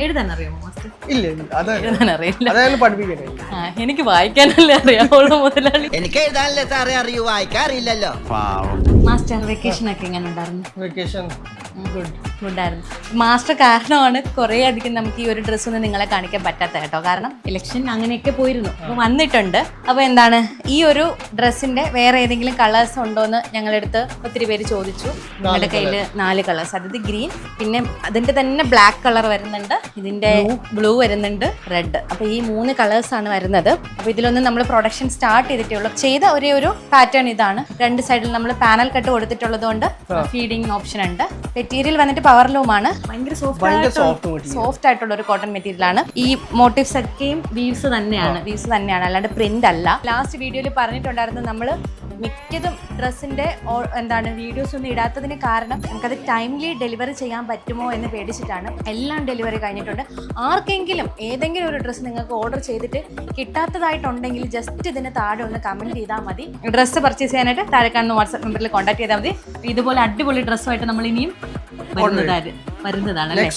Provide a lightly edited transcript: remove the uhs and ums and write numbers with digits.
എഴുതാൻ അറിയാമോ മാസ്റ്റർ? ഇല്ല എഴുതാൻ അറിയില്ല. അതായത് പഠിപ്പിക്കട്ടെ. എനിക്ക് വായിക്കാനല്ലേ അറിയാവുള്ളൂ മുതലാളി. എനിക്ക് എഴുതാനല്ലേ സാറേ അറിയൂ, വായിക്കാറില്ലല്ലോ. മാസ്റ്റർ വെക്കേഷൻ ഒക്കെ എങ്ങനെ ഉണ്ടായിരുന്നു? വെക്കേഷൻ ഗുഡായിരുന്നു. മാസ്റ്റർ കാരണമാണ് കുറേ അധികം നമുക്ക് ഈ ഒരു ഡ്രസ്സ് ഒന്നും നിങ്ങളെ കാണിക്കാൻ പറ്റാത്ത കേട്ടോ. കാരണം ഇലക്ഷൻ അങ്ങനെയൊക്കെ പോയിരുന്നു, അപ്പോൾ വന്നിട്ടുണ്ട്. അപ്പോൾ എന്താണ് ഈ ഒരു ഡ്രസ്സിന്റെ വേറെ ഏതെങ്കിലും കളേഴ്സ് ഉണ്ടോ എന്ന് ഞങ്ങളെടുത്ത് ഒത്തിരി പേര് ചോദിച്ചു. നിങ്ങളുടെ കയ്യിൽ 4 കളേഴ്സ്, അതായത് ഗ്രീൻ, പിന്നെ അതിന്റെ തന്നെ ബ്ലാക്ക് കളർ വരുന്നുണ്ട്, ഇതിന്റെ ബ്ലൂ വരുന്നുണ്ട്, റെഡ്. അപ്പോൾ ഈ 3 കളേഴ്സ് ആണ് വരുന്നത്. അപ്പോൾ ഇതിലൊന്നും നമ്മൾ പ്രൊഡക്ഷൻ സ്റ്റാർട്ട് ചെയ്തിട്ടേ ഉള്ളൂ. ചെയ്ത ഒരേ ഒരു പാറ്റേൺ ഇതാണ്. 2 സൈഡിൽ നമ്മൾ പാനൽ കട്ട് കൊടുത്തിട്ടുള്ളത് കൊണ്ട് ഫീഡിങ് ഓപ്ഷൻ ഉണ്ട്. മെറ്റീരിയൽ വന്നിട്ട് പവർലൂമാണ്. ഭയങ്കര സോഫ്റ്റ് ആയിട്ടുള്ള ഒരു കോട്ടൺ മെറ്റീരിയൽ ആണ്. ഈ മോട്ടീവ്സ് ഒക്കെയും വീവ്സ് തന്നെയാണ്, അല്ലാണ്ട് പ്രിന്റ് അല്ല. ലാസ്റ്റ് വീഡിയോയിൽ പറഞ്ഞിട്ടുണ്ടായിരുന്നു നമ്മൾ മിക്കതും ഡ്രസ്സിന്റെ വീഡിയോസ് ഒന്നും ഇടാത്തതിന് കാരണം നമുക്കത് ടൈംലി ഡെലിവറി ചെയ്യാൻ പറ്റുമോ എന്ന് പേടിച്ചിട്ടാണ്. എല്ലാം ഡെലിവറി കഴിഞ്ഞിട്ടുണ്ട്. ആർക്കെങ്കിലും ഏതെങ്കിലും ഒരു ഡ്രസ്സ് നിങ്ങൾക്ക് ഓർഡർ ചെയ്തിട്ട് കിട്ടാത്തതായിട്ടുണ്ടെങ്കിൽ ജസ്റ്റ് ഇതിന് താഴെ ഒന്ന് കമന്റ് ചെയ്താൽ മതി. വരുന്നതായിട്ട് താഴെ കാണുന്ന വാട്സ്ആപ്പ് നമ്പറിൽ കോൺടാക്ട് ചെയ്താൽ മതി. ഇതുപോലെ അടിപൊളി ഡ്രസ്സുമായിട്ട് നമ്മൾ ഇനിയും വരുന്നതാണ് അല്ലേ?